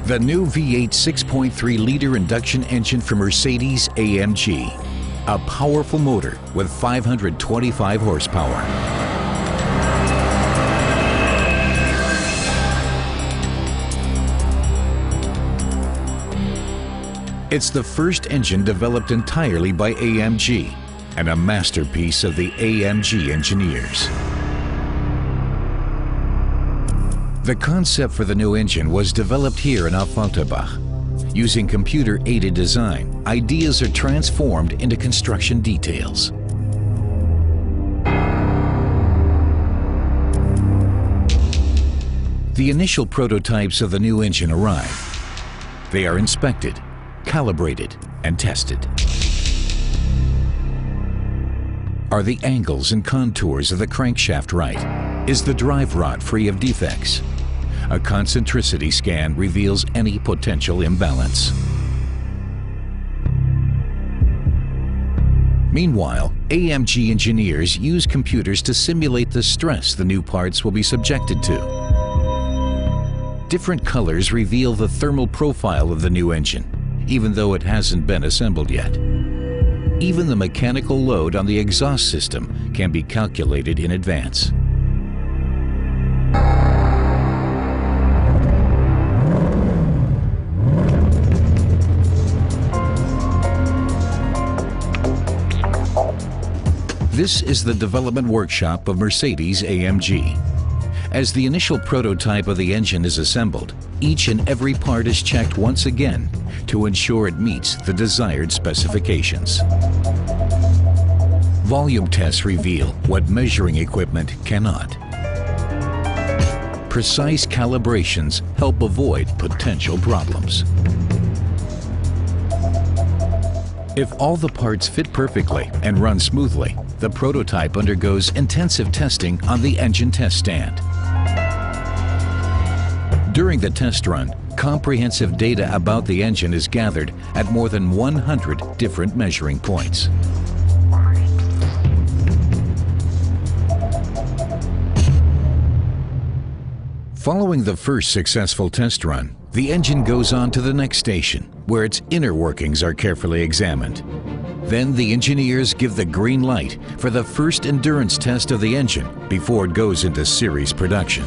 The new V8 6.3-liter induction engine from Mercedes AMG. A powerful motor with 525 horsepower. It's the first engine developed entirely by AMG and a masterpiece of the AMG engineers. The concept for the new engine was developed here in Affalterbach. Using computer-aided design, ideas are transformed into construction details. The initial prototypes of the new engine arrive. They are inspected, calibrated, and tested. Are the angles and contours of the crankshaft right? Is the drive rod free of defects? A concentricity scan reveals any potential imbalance. Meanwhile, AMG engineers use computers to simulate the stress the new parts will be subjected to. Different colors reveal the thermal profile of the new engine, even though it hasn't been assembled yet. Even the mechanical load on the exhaust system can be calculated in advance. This is the development workshop of Mercedes AMG. As the initial prototype of the engine is assembled, each and every part is checked once again to ensure it meets the desired specifications. Volume tests reveal what measuring equipment cannot. Precise calibrations help avoid potential problems. If all the parts fit perfectly and run smoothly, the prototype undergoes intensive testing on the engine test stand. During the test run, comprehensive data about the engine is gathered at more than 100 different measuring points. Following the first successful test run, the engine goes on to the next station, where its inner workings are carefully examined. Then the engineers give the green light for the first endurance test of the engine before it goes into series production.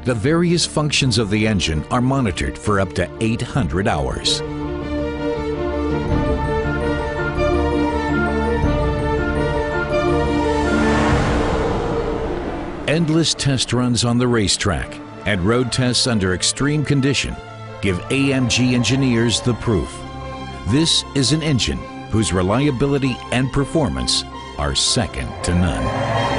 The various functions of the engine are monitored for up to 800 hours. Endless test runs on the racetrack and road tests under extreme condition give AMG engineers the proof. This is an engine whose reliability and performance are second to none.